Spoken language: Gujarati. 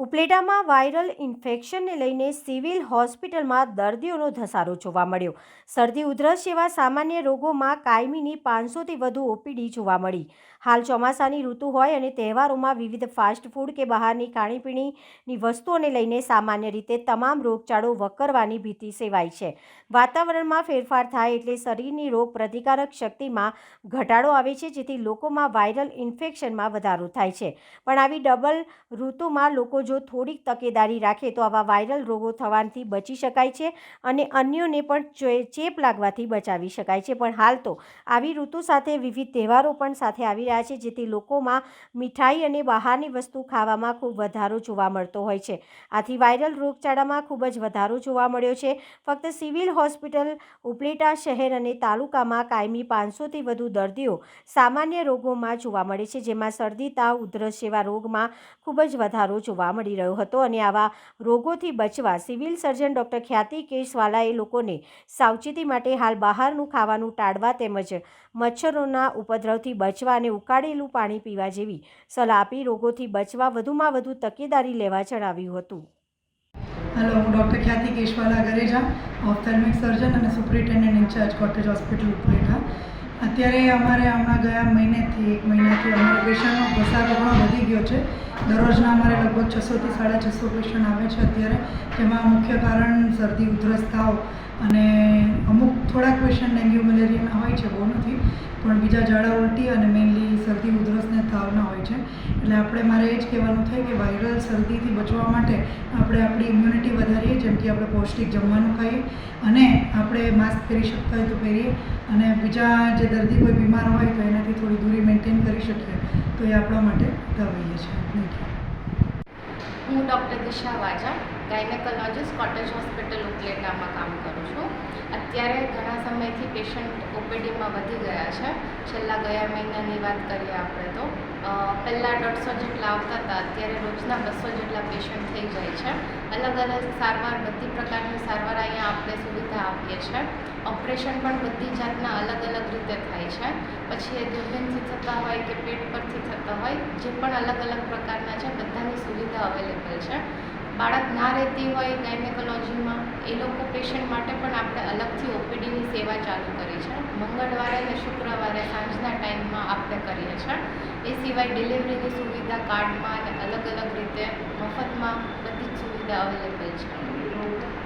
ઉપલેટામાં વાયરલ ઇન્ફેક્શનને લઈને સિવિલ હોસ્પિટલમાં દર્દીઓનો ધસારો જોવા મળ્યો. શરદી ઉધરસ જેવા સામાન્ય રોગોમાં કાયમીની 500થી વધુ ઓપીડી જોવા મળી. હાલ ચોમાસાની ઋતુ હોય અને તહેવારોમાં વિવિધ ફાસ્ટ ફૂડ કે બહારની ખાણીપીણીની વસ્તુઓને લઈને સામાન્ય રીતે તમામ રોગચાળો વકરવાની ભીતિ સેવાય છે. વાતાવરણમાં ફેરફાર થાય એટલે શરીરની રોગ પ્રતિકારક શક્તિમાં ઘટાડો આવે છે, જેથી લોકોમાં વાયરલ ઇન્ફેક્શનમાં વધારો થાય છે. પણ આવી ડબલ ઋતુમાં લોકો જો થોડીક તકેદારી રાખે તો આવા વાયરલ રોગો થવાથી બચી શકાય છે અને અન્યોને પણ ચેપ લાગવાથી બચાવી શકાય છે. પણ હાલ તો આવી ઋતુ સાથે વિવિધ તહેવારો પણ સાથે આવી રહ્યા છે, જેથી લોકોમાં મીઠાઈ અને બહારની વસ્તુ ખાવામાં ખૂબ વધારો જોવા મળતો હોય છે. આથી વાયરલ રોગચાળામાં ખૂબ જ વધારો જોવા મળ્યો છે. ફક્ત સિવિલ હોસ્પિટલ ઉપલેટા શહેર અને તાલુકામાં કાયમી 500થી વધુ દર્દીઓ સામાન્ય રોગોમાં જોવા મળે છે, જેમાં શરદી, તાવ, ઉધરસ જેવા રોગમાં ખૂબ જ વધારો જોવા મળી રહ્યો હતો. અને આવા રોગોથી બચવા સિવિલ સર્જન ડૉક્ટર ખ્યાતિ કેશવાલાએ લોકોને સાવચેતી માટે હાલ બહારનું ખાવાનું ટાળવા તેમજ મચ્છરોના ઉપદ્રવથી બચવા અને ઉકાળેલું પાણી પીવા જેવી સલાહ આપી રોગોથી બચવા વધુમાં વધુ તકેદારી લેવા જણાવ્યું હતું. હેલો, હું ડૉક્ટર ખ્યાતિ કેશવાલા ગરેજા, ઓપ્થેલ્મિક સર્જન અને superintendent in-charge cottage hospital Upleta. અત્યારે અમારે હમણાં ગયા મહિનેથી 1 મહિનાથી અમારા પેશન્ટનો ઘસારો ઘણો વધી ગયો છે. દરરોજના અમારે લગભગ 600થી 650 પેશન્ટ આવે છે અત્યારે, જેમાં મુખ્ય કારણ શરદી, ઉધરસ, તાવ અને અમુક થોડાક પેશન્ટ ડેન્ગ્યુ મલેરિયાના હોય છે, બહુ નથી, પણ બીજા ઝાડા ઉલટી અને મેઇનલી શરદી, ઉધરસ ને તાવના હોય છે. એટલે મારે એ જ કહેવાનું થાય કે વાયરલ શરદીથી બચવા માટે આપણે આપણી ઇમ્યુનિટી વધારીએ, જેમ કે આપણે પૌષ્ટિક જમવાનું ખાઈએ અને આપણે માસ્ક પહેરી શકતા હોય તો પહેરીએ, અને બીજા જે દર્દી કોઈ બીમાર હોય તો એનાથી થોડી દૂરી મેન્ટેન કરી શકીએ તો એ આપણા માટે દવાઈએ છે. Thank you. હું ડૉક્ટર દિશા વાજા, ગાયનેકોલોજીસ્ટ, કોટેજ હોસ્પિટલ ઉપલેટામાં કામ કરું છું. અત્યારે ઘણા સમયથી પેશન્ટ ઓપીડીમાં વધી ગયા છે. ગયા મહિનાની વાત કરીએ આપણે તો પહેલાં 150 જેટલા આવતા હતા, અત્યારે રોજના 200 જેટલા પેશન્ટ થઈ જાય છે. અલગ અલગ સારવાર, બધી પ્રકારની સારવાર અહીંયા આપણે સુવિધા આપીએ છીએ. ઓપરેશન પણ બધી જાતના અલગ અલગ રીતે થાય છે. પછી એ દૂરબીનથી થતા હોય કે પેટ પરથી થતા હોય, જે પણ અલગ અલગ પ્રકારના છે, બધાની સુવિધા અવેલેબલ છે. બાળક ના રહેતી હોય ગાયનેકોલોજીમાં, એ લોકો પેશન્ટ માટે પણ આપણે અલગથી ઓપીડીની સેવા ચાલુ કરી છે. મંગળવારે અને શુક્રવારે સાંજના ટાઈમમાં આપણે કરીએ છીએ. એ સિવાય ડિલિવરીની સુવિધા કાર્ડમાં અને અલગ અલગ રીતે મફતમાં બધી જ સુવિધા અવેલેબલ છે.